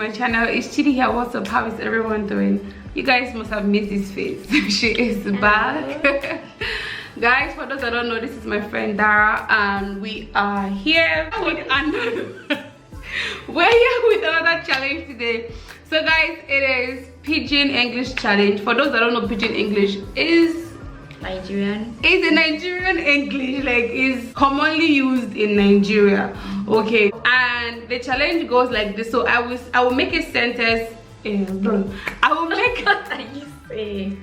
my channel. It's Chidi here. What's up? How is everyone doing? You guys must have missed this face. She is back. Guys, for those that don't know, this is my friend Dara, and we are here with another challenge today. So guys, it is Pidgin English challenge. For those that don't know, Pidgin English is Nigerian. It's a Nigerian English, like is commonly used in Nigeria. Okay, and the challenge goes like this. So I will make a sentence. I will make What are you saying?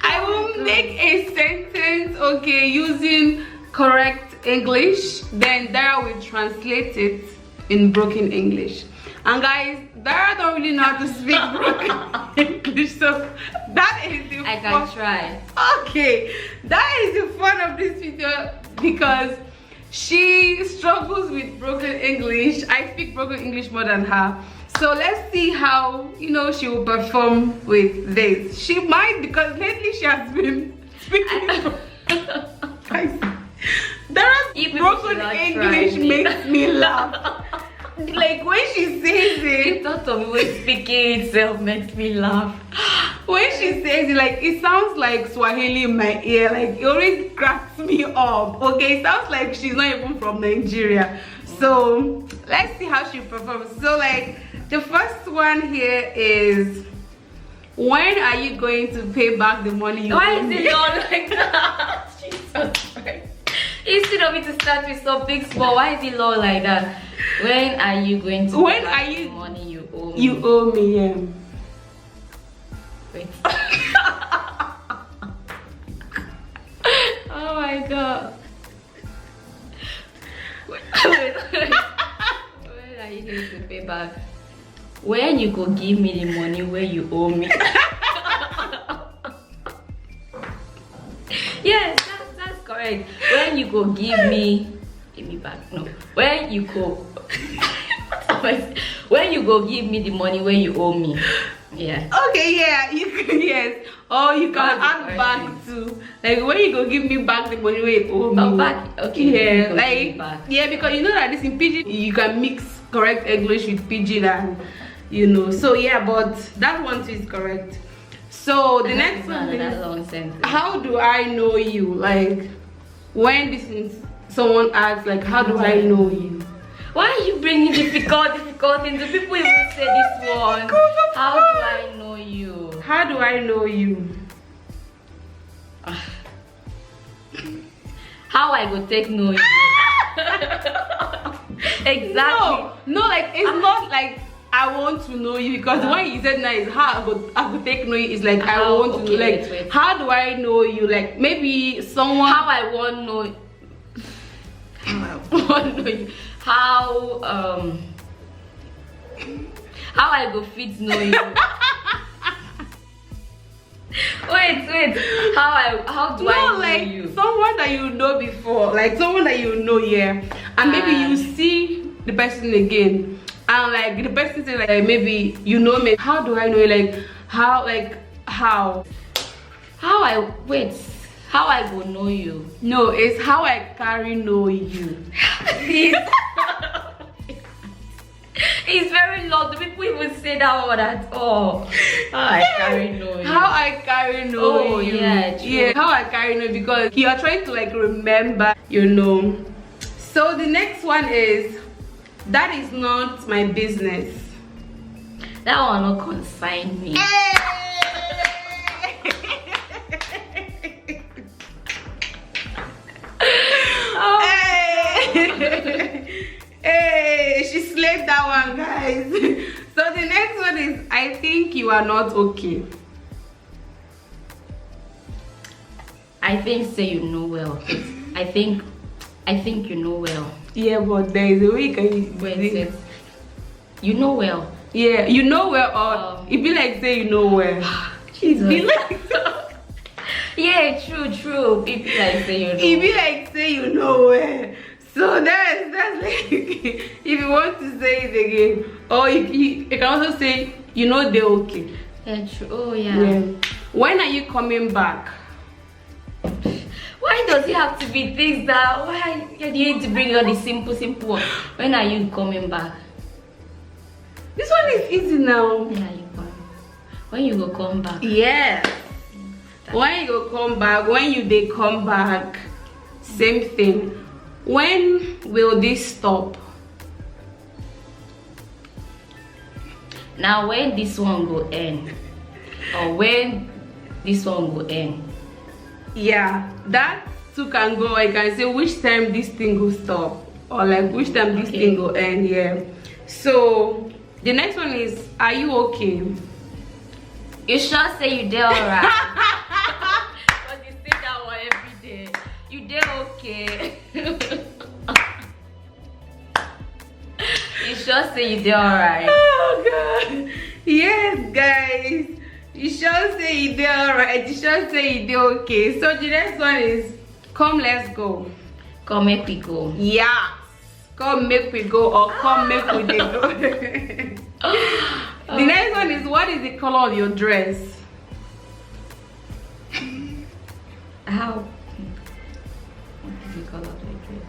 I will make a sentence, okay, using correct English. Then Dara will translate it in broken English. And guys, Dara don't really know how to speak broken English, so that is the I can try. Okay, that is the fun of this video because she struggles with broken English. I speak broken English more than her. So let's see how, you know, she will perform with this. She might, because lately she has been speaking. Guys, Dara's broken English makes me laugh. Like when she says it, The thought of even speaking itself makes me laugh. when she says it, like it sounds like Swahili in my ear. Like it always cracks me up. Okay, it sounds like she's not even from Nigeria. So let's see how she performs. So like the first one here is, when are you going to pay back the money you Why owe is me? it not like that? Jesus Christ. Instead of me to start with something small, why is it low like that? When are you going to pay back the money you owe me? You owe me, yeah. Wait. Oh my god. Wait. When are you going to pay back? When you go give me the money where you owe me. Yes, that's correct. When you go give me back. No. When you go when you go give me the money where you owe me. Yeah. Okay, yeah, you can, yes. Or you can add back to, like, when you go give me back the money where you owe me. Oh, back. Okay. Yeah, like, yeah, because you know that this in Pidgin, you can mix correct English with Pidgin, and you know. So yeah, but that one too is correct. So the next one is, how do I know you? Like, when this is someone asks, like, how do I know you? Why are you bringing difficult into people even say this one? How do I know you? How do I know you? How I go take know you? Exactly. No, like it's not like I want to know you, because when you said now is how I go take know you is like I want to know, like wait. How do I know you? Like maybe someone. How I want know. How I want know you. How I go fit know you. wait. How do I know like you? Someone that you know before, like someone that you know, yeah, and maybe you see the person again, and like the person says like maybe you know me. How do I know you? Like how I go know you? No, it's how I carry know you. It's very long. Do people even say that word at all? How I carry know you. How I carry know you. Yeah, true. Yeah, how I carry know, because you are trying to like remember, you know. So the next one is, that is not my business. That one not concern me. Hey, she slaved that one, guys. So the next one is, I think you are not okay. I think say you know well. I think you know well. Yeah, but there is a way you Wait, you know well. Yeah, you know well, or it be like say you know well. Jesus. It be like yeah, true. It be like say you know. It be like say you know well. So that's like if you want to say it again, or you can also say you know they're okay. Yeah, true. Oh yeah. When are you coming back? Why does it have to be things that, why do you need to bring out the simple one? When are you coming back? This one is easy now. Yeah, you come. When you go come back. Yes. When you go come back, when you they come back, same thing. When will this stop? Now when this one go end, or when this one go end. Yeah, that too can go. I can say which time this thing will stop, or like which time this thing will end. Yeah. So the next one is, are you okay? You sure say you did alright? Because you say that one every day. You did okay. You sure say you did alright? Oh God. Yes, guys. You sure say you did alright. You sure say you did okay. So the next one is, come let's go. Come make we go. Yeah. Come make we go, or come make we dey go. The next one is, what is the color of your dress? How? What is the color of your dress?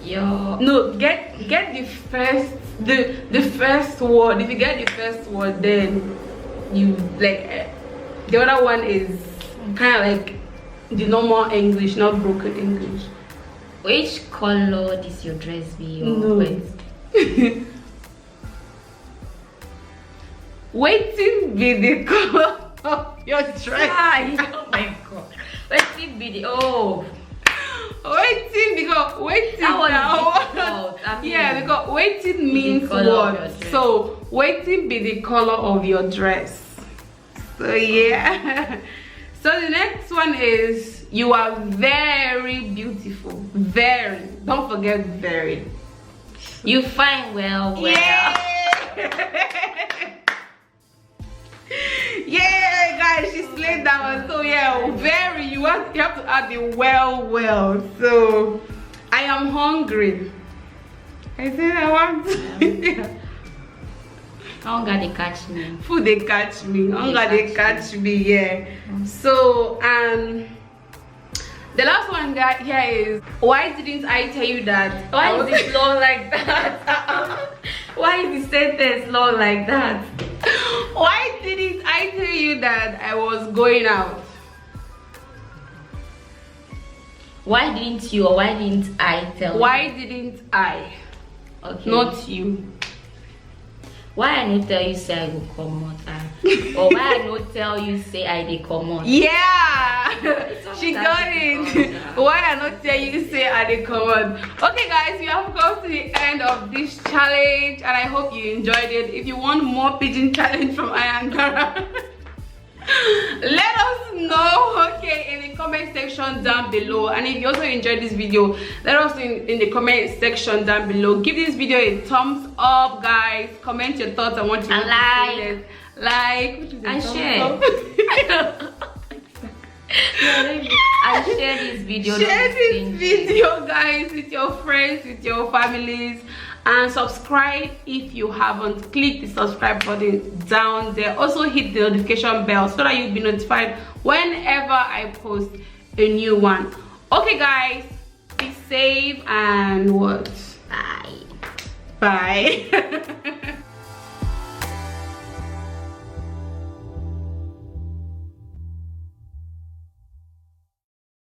Your No, get the first word. If you get the first word, then you like the other one is kind of like the normal English, not broken English. Which color does your dress be? No. Waiting be the color of your dress. Oh my God. Waiting be the Waiting because waiting that one now. is difficult. I mean, Yeah, because waiting means what? So waiting be the color of your dress. So yeah. So the next one is, you are very beautiful. Very. Don't forget very. you find well. Yeah. Yeah, guys, she slayed that one. So yeah, very. You have to add the well. So I am hungry. I said I want. Hunger they catch me. Food they catch me. Hunger they catch me. Yeah. So the last one that here is, why didn't I tell you that? Why is it long like that? Why is the sentence long like that? Why didn't I tell you that I was going out? Why didn't you, or why didn't I tell you? Why didn't I? Okay. Not you. Why I no tell you say I go come out? Or why I no tell you say I dey come out? Yeah, she got it. Why I not tell you say I dey come out? Okay, guys, we have come to the end of this challenge, and I hope you enjoyed it. If you want more pigeon challenge from Ayangara, let us know, okay, in the comment section down below. And if you also enjoyed this video, let us know in the comment section down below. Give this video a thumbs up, guys. Comment your thoughts on what you want to like and share. And share this video. Share this video, guys, with your friends, with your families, and subscribe if you haven't. Click the subscribe button down there. Also hit the notification bell so that you'll be notified whenever I post a new one. Okay, guys, be safe and what? Bye. Bye.